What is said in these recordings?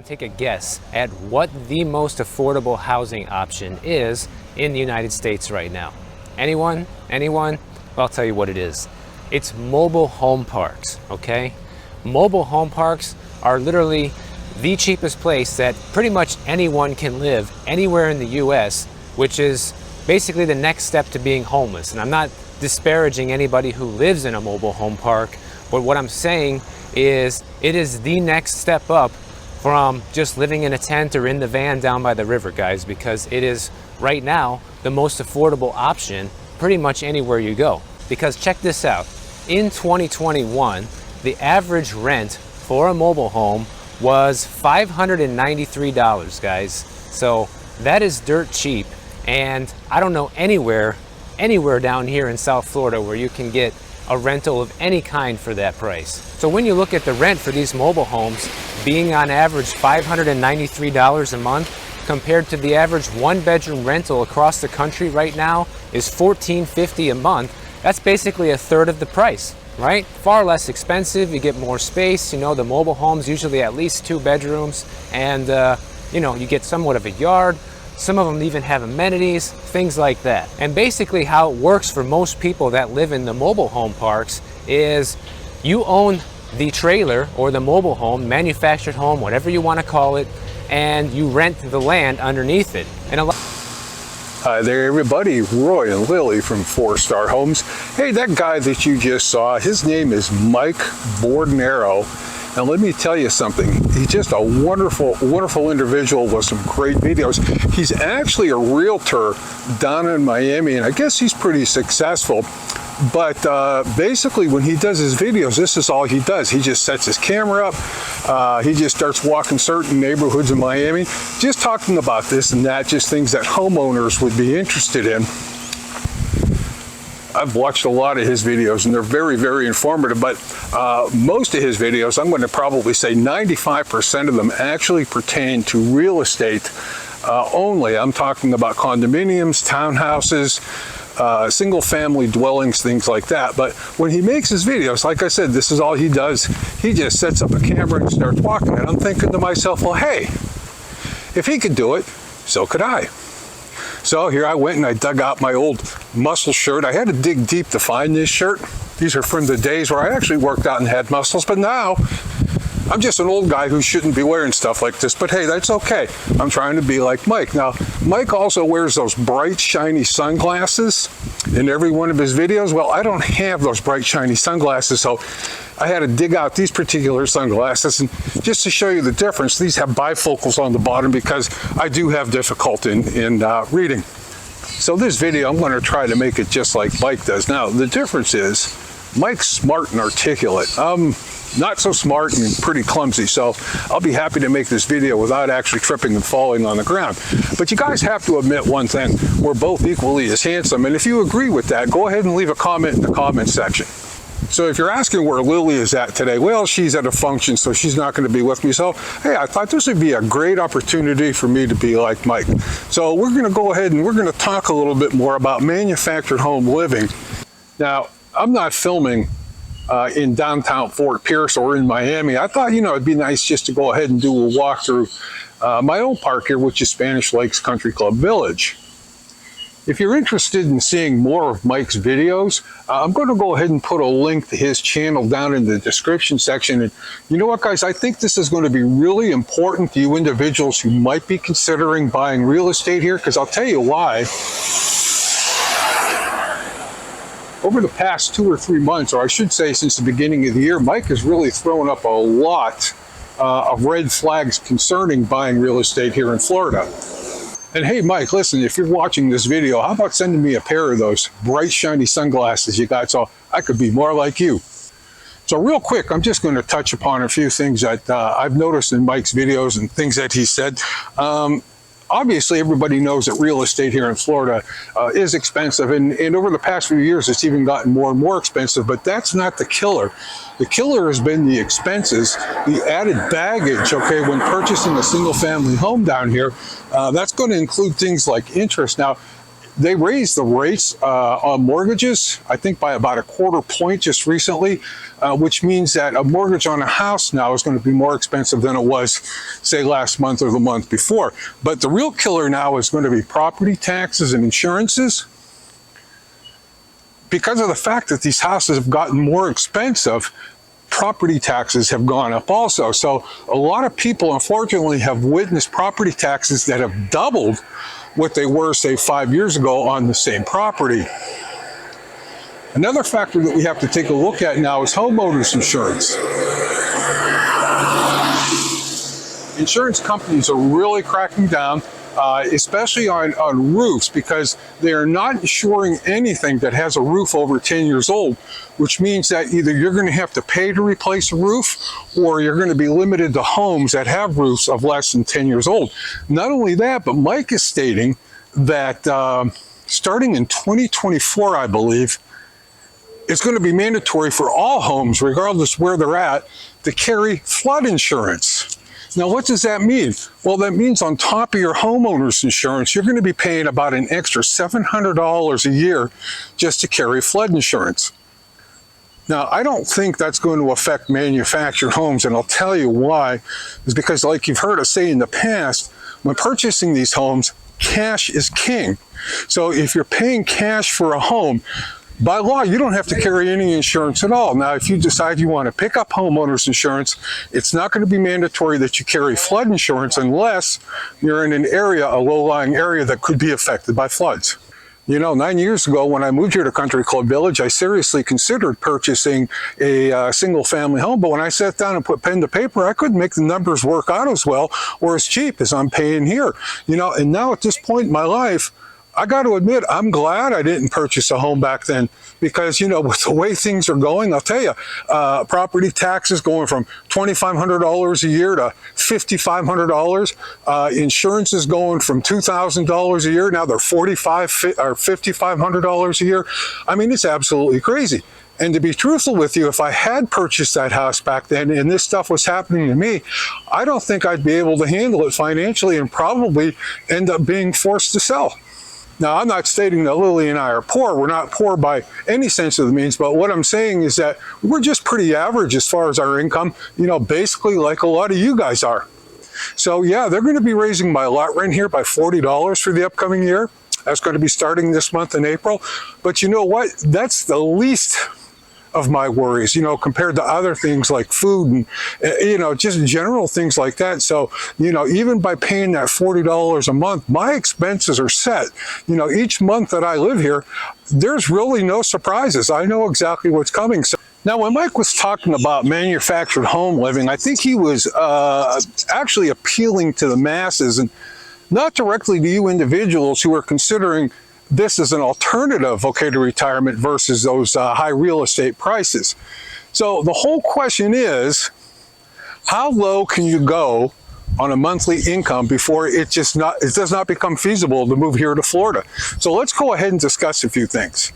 take a guess at what the most affordable housing option is in the United States right now? Anyone? Anyone? Well, I'll tell you what it is. It's mobile home parks, okay? Mobile home parks are literally the cheapest place that pretty much anyone can live anywhere in the US, which is basically the next step to being homeless. And I'm not disparaging anybody who lives in a mobile home park, but what I'm saying is it is the next step up from just living in a tent or in the van down by the river, guys, because it is right now the most affordable option pretty much anywhere you go. Because check this out, in 2021, the average rent for a mobile home was $593, guys. So that is dirt cheap, and I don't know anywhere down here in South Florida where you can get a rental of any kind for that price. So when you look at the rent for these mobile homes being on average $593 a month, compared to the average one-bedroom rental across the country right now is $1,450 a month, that's basically a third of the price, right? Far less expensive, you get more space, you know, the mobile homes usually at least 2 bedrooms, and you know, you get somewhat of a yard. Some of them even have amenities, things like that. And basically how it works for most people that live in the mobile home parks is you own the trailer or the mobile home, manufactured home, whatever you want to call it, and you rent the land underneath it. And Hi there everybody, Roy and Lily from 4-Star Homes. Hey, that guy that you just saw, his name is Mike Bordenero. And let me tell you something, he's just a wonderful, wonderful individual with some great videos. He's actually a realtor down in Miami, and I guess he's pretty successful. But basically when he does his videos, this is all he does. He just sets his camera up, he just starts walking certain neighborhoods in Miami, just talking about this and that, just things that homeowners would be interested in. I've watched a lot of his videos and they're very, very informative, but most of his videos, I'm going to probably say 95% of them actually pertain to real estate only. I'm talking about condominiums, townhouses, single family dwellings, things like that. But when he makes his videos, like I said, this is all he does. He just sets up a camera and starts walking. And I'm thinking to myself, well, hey, if he could do it, so could I. So here I went and I dug out my old muscle shirt. I had to dig deep to find this shirt. These are from the days where I actually worked out and had muscles, but now I'm just an old guy who shouldn't be wearing stuff like this, but hey, that's okay. I'm trying to be like Mike. Now, Mike also wears those bright, shiny sunglasses in every one of his videos. Well, I don't have those bright, shiny sunglasses, so I had to dig out these particular sunglasses. And just to show you the difference, these have bifocals on the bottom because I do have difficulty in reading. So this video, I'm going to try to make it just like Mike does. Now, the difference is Mike's smart and articulate. Not so smart and pretty clumsy, so I'll be happy to make this video without actually tripping and falling on the ground. But you guys have to admit one thing, we're both equally as handsome, and if you agree with that, go ahead and leave a comment in the comment section. So if you're asking where Lily is at today, well, she's at a function, so she's not going to be with me. So, hey, I thought this would be a great opportunity for me to be like Mike. So we're going to go ahead and we're going to talk a little bit more about manufactured home living. Now, I'm not filming in downtown Fort Pierce or in Miami. I thought, you know, it'd be nice just to go ahead and do a walk through my own park here, which is Spanish Lakes Country Club Village. If you're interested in seeing more of Mike's videos, I'm going to go ahead and put a link to his channel down in the description section. And you know what, guys, I think this is going to be really important to you individuals who might be considering buying real estate here, because I'll tell you why. Over the past 2 or 3 months, or I should say since the beginning of the year, Mike has really thrown up a lot of red flags concerning buying real estate here in Florida. And hey, Mike, listen, if you're watching this video, how about sending me a pair of those bright, shiny sunglasses you got so I could be more like you? So real quick, I'm just going to touch upon a few things that I've noticed in Mike's videos and things that he said. Obviously, everybody knows that real estate here in Florida is expensive, and over the past few years, it's even gotten more and more expensive, but that's not the killer. The killer has been the expenses, the added baggage, okay, when purchasing a single-family home down here. That's going to include things like interest. Now, they raised the rates on mortgages, I think by about a quarter point just recently, which means that a mortgage on a house now is going to be more expensive than it was, say, last month or the month before. But the real killer now is going to be property taxes and insurances. Because of the fact that these houses have gotten more expensive, property taxes have gone up also. So a lot of people, unfortunately, have witnessed property taxes that have doubled what they were, say, 5 years ago on the same property. Another factor that we have to take a look at now is homeowners insurance. Insurance companies are really cracking down, especially on roofs, because they are not insuring anything that has a roof over 10 years old, which means that either you're going to have to pay to replace a roof, or you're going to be limited to homes that have roofs of less than 10 years old. Not only that, but Mike is stating that starting in 2024, I believe, it's going to be mandatory for all homes, regardless where they're at, to carry flood insurance. Now, what does that mean? Well, that means on top of your homeowner's insurance, you're going to be paying about an extra $700 a year just to carry flood insurance. Now, I don't think that's going to affect manufactured homes, and I'll tell you why. Is because, like you've heard us say in the past, when purchasing these homes, cash is king. So if you're paying cash for a home, by law, you don't have to carry any insurance at all. Now, if you decide you want to pick up homeowners insurance, it's not going to be mandatory that you carry flood insurance unless you're in an area, a low-lying area that could be affected by floods. You know, 9 years ago, when I moved here to Country Club Village, I seriously considered purchasing a single-family home. But when I sat down and put pen to paper, I couldn't make the numbers work out as well or as cheap as I'm paying here. You know, and now at this point in my life, I got to admit, I'm glad I didn't purchase a home back then, because, you know, with the way things are going, I'll tell you, property taxes going from $2,500 a year to $5,500. Insurance is going from $2,000 a year. Now they're $5,500 a year. I mean, it's absolutely crazy. And to be truthful with you, if I had purchased that house back then and this stuff was happening to me, I don't think I'd be able to handle it financially and probably end up being forced to sell. Now, I'm not stating that Lily and I are poor. We're not poor by any sense of the means, but what I'm saying is that we're just pretty average as far as our income, you know, basically like a lot of you guys are. So yeah, they're going to be raising my lot rent here by $40 for the upcoming year. That's going to be starting this month in April. But you know what? That's the least of my worries, you know, compared to other things like food and, you know, just general things like that. So, you know, even by paying that $40 a month, my expenses are set. You know, each month that I live here, there's really no surprises. I know exactly what's coming. So now, when Mike was talking about manufactured home living, I think he was actually appealing to the masses and not directly to you individuals who are considering this is an alternative, okay, to retirement versus those high real estate prices. So the whole question is, how low can you go on a monthly income before it does not become feasible to move here to Florida? So let's go ahead and discuss a few things.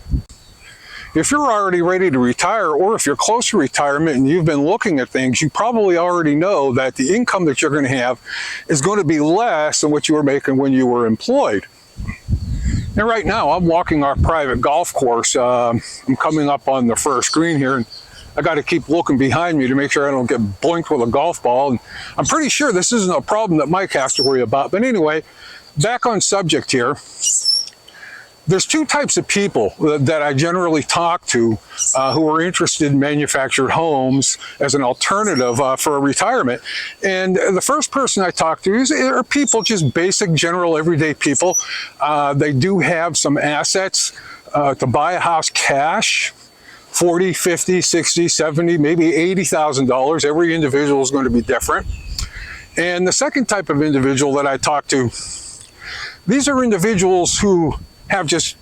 If you're already ready to retire, or if you're close to retirement and you've been looking at things, you probably already know that the income that you're going to have is going to be less than what you were making when you were employed. And right now, I'm walking our private golf course. I'm coming up on the first green here, and I got to keep looking behind me to make sure I don't get boinked with a golf ball. And I'm pretty sure this isn't a problem that Mike has to worry about. But anyway, back on subject here. There's two types of people that I generally talk to who are interested in manufactured homes as an alternative for a retirement. And the first person I talk to are people, just basic, general, everyday people. They do have some assets to buy a house cash, $40,000, $50,000, $60,000, $70,000, maybe $80,000. Every individual is going to be different. And the second type of individual that I talk to, these are individuals who have just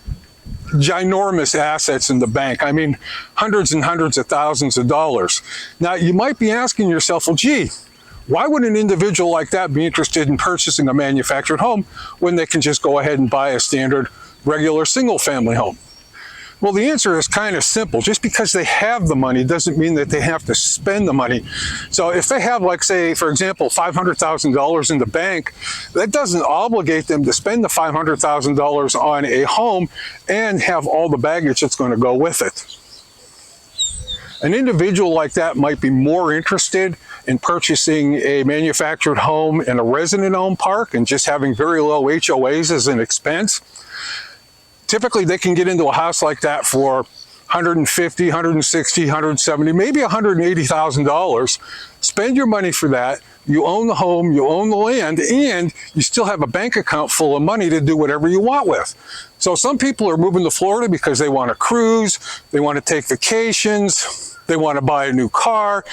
ginormous assets in the bank. I mean, hundreds and hundreds of thousands of dollars. Now, you might be asking yourself, well, gee, why would an individual like that be interested in purchasing a manufactured home when they can just go ahead and buy a standard, regular single-family home? Well, the answer is kind of simple. Just because they have the money doesn't mean that they have to spend the money. So if they have, like, say, for example, $500,000 in the bank, that doesn't obligate them to spend the $500,000 on a home and have all the baggage that's going to go with it. An individual like that might be more interested in purchasing a manufactured home in a resident-owned park and just having very low HOAs as an expense. Typically, they can get into a house like that for $150,000, $160,000, $170,000, maybe $180,000. Spend your money for that. You own the home, you own the land, and you still have a bank account full of money to do whatever you want with. So some people are moving to Florida because they want to cruise, they want to take vacations, they want to buy a new car,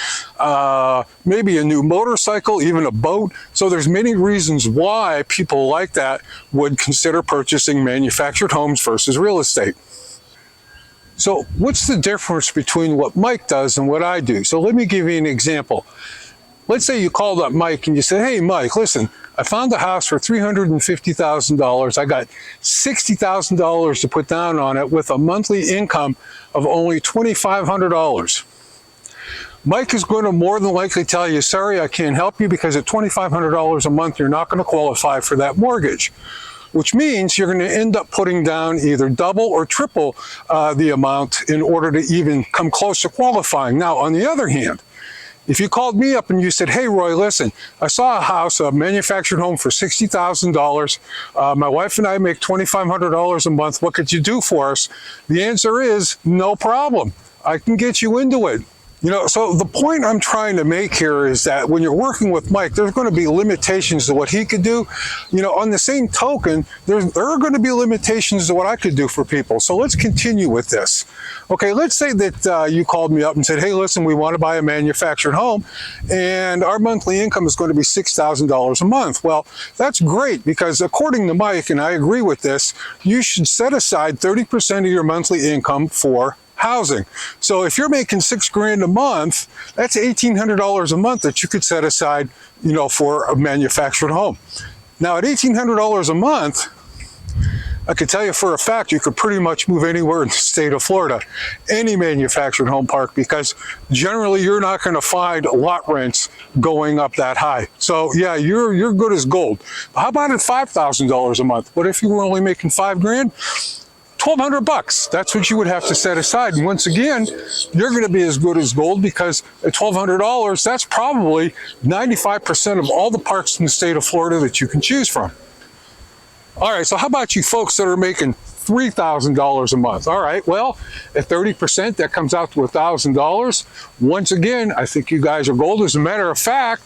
maybe a new motorcycle, even a boat. So there's many reasons why people like that would consider purchasing manufactured homes versus real estate. So what's the difference between what Mike does and what I do? So let me give you an example. Let's say you called up Mike and you said, hey, Mike, listen, I found a house for $350,000. I got $60,000 to put down on it with a monthly income of only $2,500. Mike is going to more than likely tell you, sorry, I can't help you because at $2,500 a month, you're not going to qualify for that mortgage, which means you're going to end up putting down either double or triple the amount in order to even come close to qualifying. Now, on the other hand, if you called me up and you said, hey, Roy, listen, I saw a house, a manufactured home for $60,000. My wife and I make $2,500 a month. What could you do for us? The answer is no problem. I can get you into it. You know, so the point I'm trying to make here is that when you're working with Mike, there's going to be limitations to what he could do. You know, on the same token, there are going to be limitations to what I could do for people. So let's continue with this. Okay, let's say that you called me up and said, hey, listen, we want to buy a manufactured home and our monthly income is going to be $6,000 a month. Well, that's great because according to Mike, and I agree with this, you should set aside 30% of your monthly income for housing. So if you're making $6,000 a month, that's $1,800 a month that you could set aside, you know, for a manufactured home. Now at $1,800 a month, I could tell you for a fact, you could pretty much move anywhere in the state of Florida, any manufactured home park, because generally you're not going to find lot rents going up that high. So yeah, you're good as gold. How about at $5,000 a month? What if you were only making $5,000? $1,200, that's what you would have to set aside. And once again, you're going to be as good as gold because at $1,200, that's probably 95% of all the parks in the state of Florida that you can choose from. All right, so how about you folks that are making $3,000 a month? All right, well, at 30%, that comes out to $1,000. Once again, I think you guys are gold. As a matter of fact,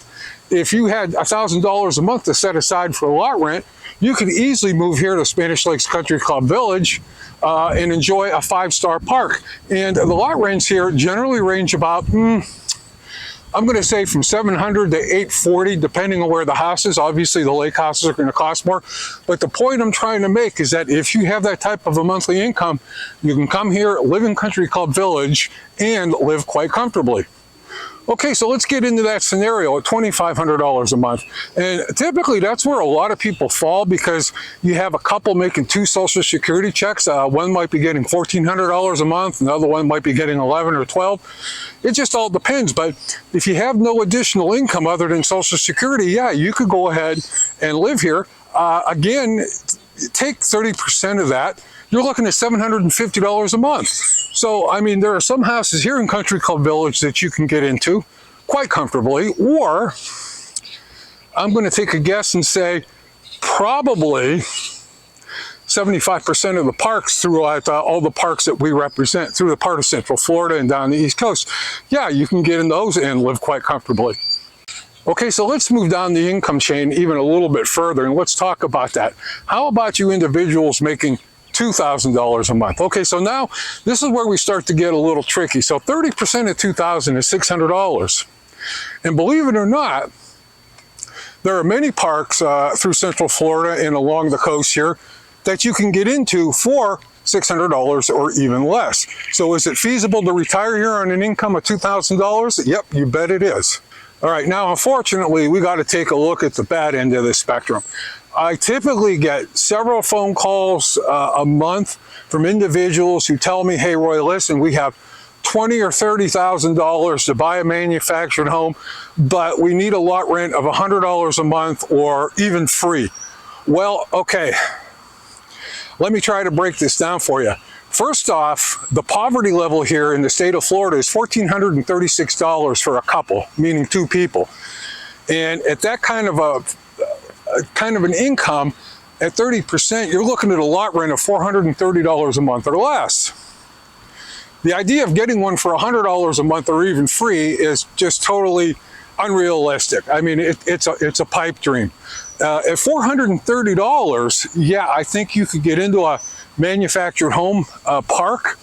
if you had $1,000 a month to set aside for lot rent, you could easily move here to Spanish Lakes Country Club Village and enjoy a 5-star park. And the lot rents here generally range about, I'm going to say from $700 to $840, depending on where the house is. Obviously, the lake houses are going to cost more. But the point I'm trying to make is that if you have that type of a monthly income, you can come here, live in Country Club Village, and live quite comfortably. Okay, so let's get into that scenario at $2,500 a month. And typically that's where a lot of people fall because you have a couple making 2 Social Security checks. One might be getting $1,400 a month, another one might be getting $11 or $12. It just all depends. But if you have no additional income other than Social Security, yeah, you could go ahead and live here. Again, take 30% of that. You're looking at $750 a month. So, I mean, there are some houses here in Country Club Village that you can get into quite comfortably, or I'm going to take a guess and say probably 75% of the parks throughout all the parks that we represent through the part of Central Florida and down the East Coast. Yeah, you can get in those and live quite comfortably. Okay, so let's move down the income chain even a little bit further and let's talk about that. How about you individuals making $2,000 a month? Okay, so now this is where we start to get a little tricky. So 30% of $2,000 is $600. And believe it or not, there are many parks through Central Florida and along the coast here that you can get into for $600 or even less. So is it feasible to retire here on an income of $2,000? Yep, you bet it is. All right, now unfortunately, we got to take a look at the bad end of the spectrum. I typically get several phone calls a month from individuals who tell me, hey, Roy, listen, we have $20,000 or $30,000 to buy a manufactured home, but we need a lot rent of $100 a month or even free. Well, okay, let me try to break this down for you. First off, the poverty level here in the state of Florida is $1,436 for a couple, meaning two people. And at that kind of an income, at 30%, you're looking at a lot rent of $430 a month or less. The idea of getting one for $100 a month or even free is just totally unrealistic. I mean, it's a pipe dream. At $430, yeah, I think you could get into a manufactured home park.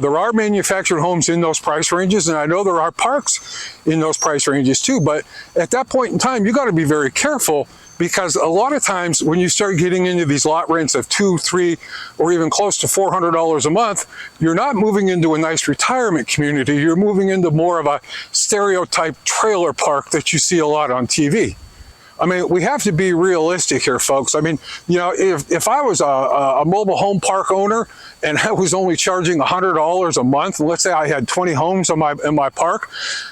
There are manufactured homes in those price ranges, and I know there are parks in those price ranges too, but at that point in time, you got to be very careful, because a lot of times when you start getting into these lot rents of $200, $300, or even close to $400 a month, you're not moving into a nice retirement community. You're moving into more of a stereotype trailer park that you see a lot on TV. I mean, we have to be realistic here, folks. I mean, you know, if I was a mobile home park owner and I was only charging $100 a month, and let's say I had 20 homes in my park,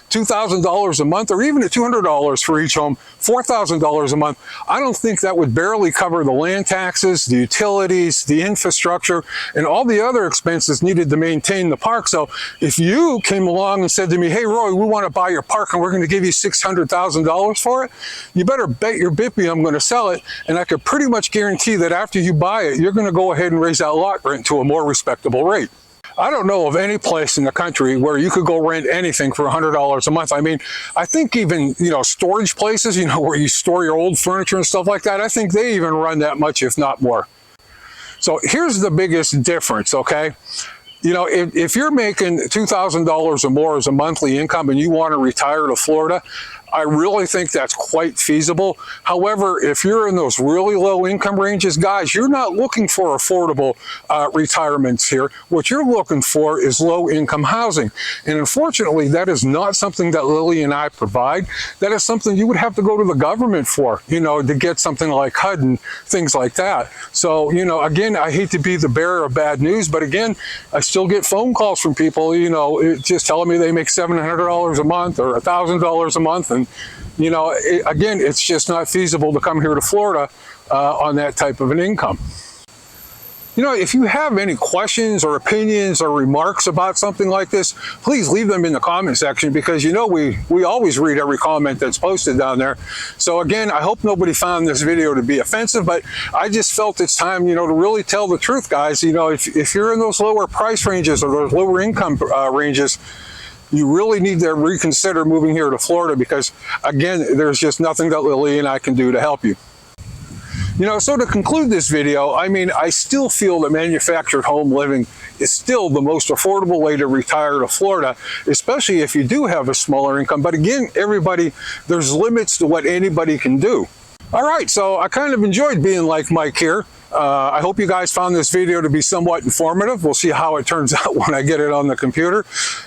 $2,000 a month, or even at $200 for each home, $4,000 a month, I don't think that would barely cover the land taxes, the utilities, the infrastructure, and all the other expenses needed to maintain the park. So if you came along and said to me, hey, Roy, we want to buy your park and we're going to give you $600,000 for it, you better bet your bippy I'm going to sell it, and I could pretty much guarantee that after you buy it, you're going to go ahead and raise that lot rent to a more respectable rate. I don't know of any place in the country where you could go rent anything for $100 a month. I mean, I think even, you know, storage places, you know, where you store your old furniture and stuff like that, I think they even run that much, if not more. So here's the biggest difference, okay? You know, if you're making $2,000 or more as a monthly income and you want to retire to Florida, I really think that's quite feasible. However, if you're in those really low income ranges, guys, you're not looking for affordable retirements here. What you're looking for is low income housing. And unfortunately, that is not something that Lily and I provide. That is something you would have to go to the government for, you know, to get something like HUD and things like that. So, you know, again, I hate to be the bearer of bad news, but again, I still get phone calls from people, you know, just telling me they make $700 a month or $1,000 a month. And, you know, again, it's just not feasible to come here to Florida on that type of an income. You know, if you have any questions or opinions or remarks about something like this, please leave them in the comment section, because, you know, we always read every comment that's posted down there. So again, I hope nobody found this video to be offensive, but I just felt it's time, you know, to really tell the truth, guys. You know, if you're in those lower price ranges or those lower income ranges, you really need to reconsider moving here to Florida, because again, there's just nothing that Lily and I can do to help you. You know, so to conclude this video, I mean, I still feel that manufactured home living is still the most affordable way to retire to Florida, especially if you do have a smaller income. But again, everybody, there's limits to what anybody can do. All right, so I kind of enjoyed being like Mike here. I hope you guys found this video to be somewhat informative. We'll see how it turns out when I get it on the computer.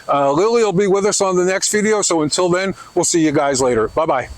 Lily will be with us on the next video, so until then, we'll see you guys later. Bye-bye.